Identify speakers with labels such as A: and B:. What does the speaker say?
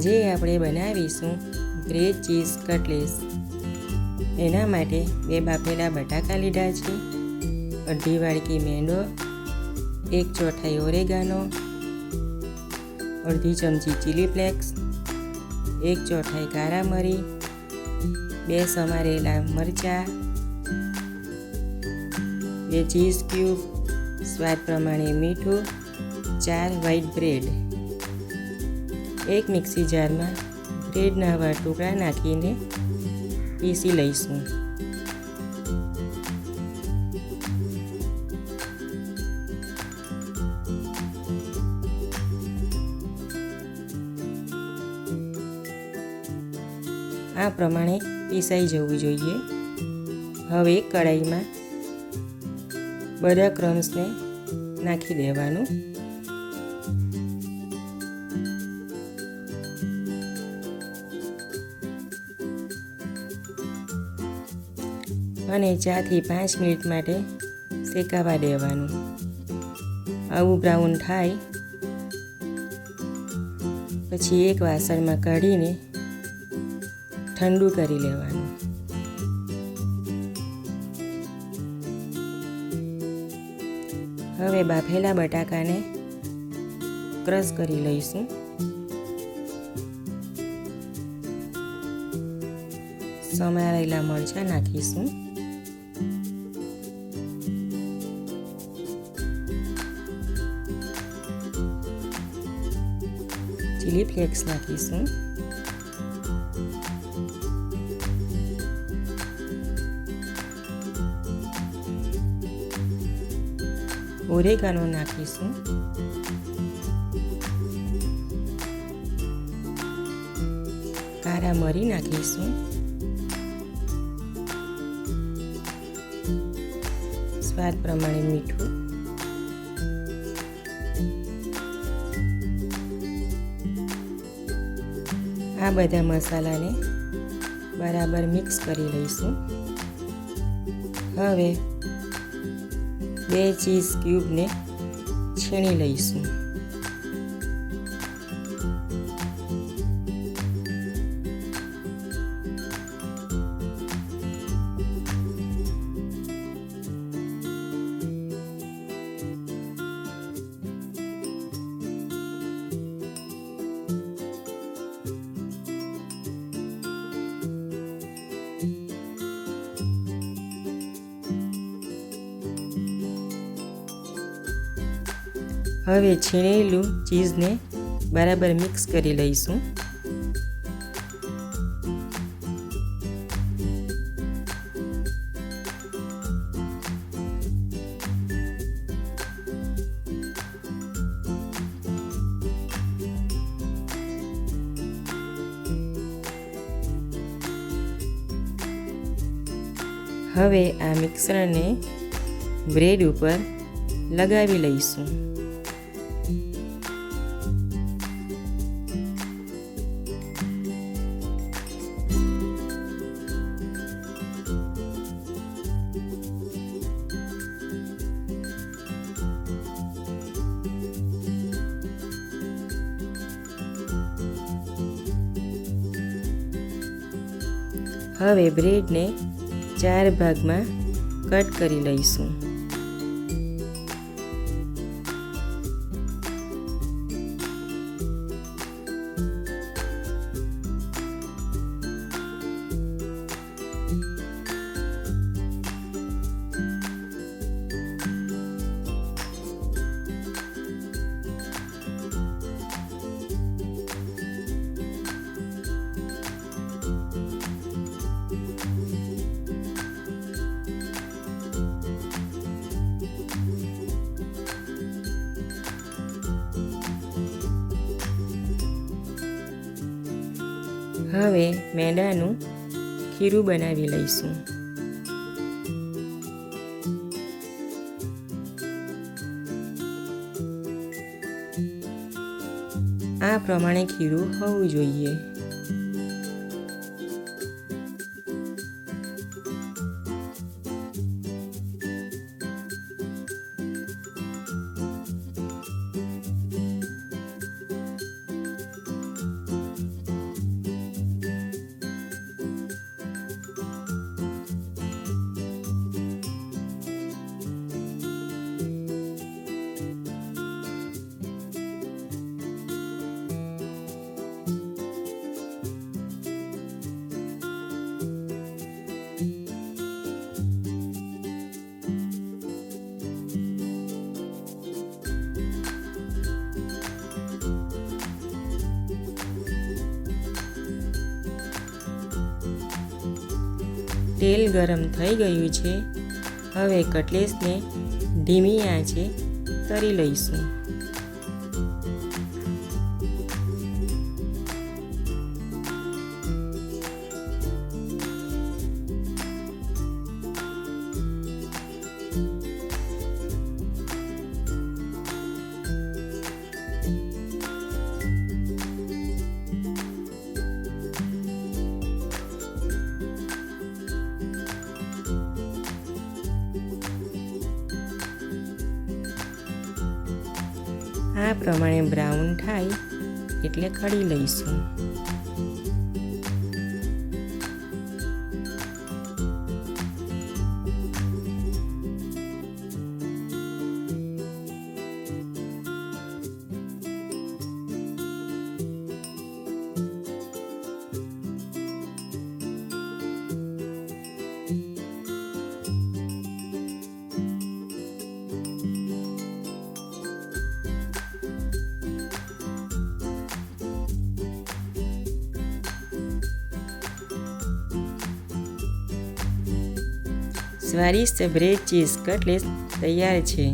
A: આજે આપણે બનાવીશું બ્રેડ ચીઝ કટલેસ। એના માટે 2 બાફેલા બટાકા લીધા છે, અડધી વાડકી મેંદો, 1/4 ઓરેગાનો, અડધી ચમચી ચીલી ફ્લેક્સ, 1/4 કાળા મરી, 2 સમારેલા મરચાં, 2 ચીઝ ક્યુબ, સ્વાદ પ્રમાણે મીઠું, 4 વ્હાઈટ બ્રેડ। એક મિક્સી જારમાં બ્રેડના આવા ટુકડા નાખીને પીસી લઈશું। આ પ્રમાણે પીસાઈ જવું જોઈએ। હવે કઢાઈમાં બધા ક્રમ્સને નાખી દેવાનું અને 4 થી 5 મિનિટ માટે શેકાવા દેવાનું। આવું બ્રાઉન થાય પછી એક વાસણમાં કાઢીને ઠંડુ કરી લેવાનું। હવે બાફેલા બટાકાને ક્રશ કરી લઈશું। સમારેલા મરચાં નાખીશું, ચીલી ફ્લેક્સ નાખીશું, ઓરેગાનો નાખીશું, કાળા મરી નાખીશું, સ્વાદ પ્રમાણે મીઠું, આ બધા મસાલાને બરાબર મિક્સ કરી લઈશું। હવે 2 ચીઝ ક્યુબને છીણી લઈશું। હવે છીણેલું ચીઝને બરાબર મિક્સ કરી લઈશું। હવે આ મિક્સરને બ્રેડ ઉપર લગાવી લઈશું। હવે બ્રેડને 4 ભાગમાં કટ કરી લઈશું। હવે મેંદાનું ખીરું બનાવી લઈશું। આ પ્રમાણે ખીરું હોવું જોઈએ। તેલ ગરમ થઈ ગયું છે. હવે કટલેસને ધીમી આંચે તળી લઈશું. આ પ્રમાણે બ્રાઉન થાય એટલે કળી લઈશું. સ્વાદિષ્ટ બ્રેડ ચીઝ કટલેસ તૈયાર છે.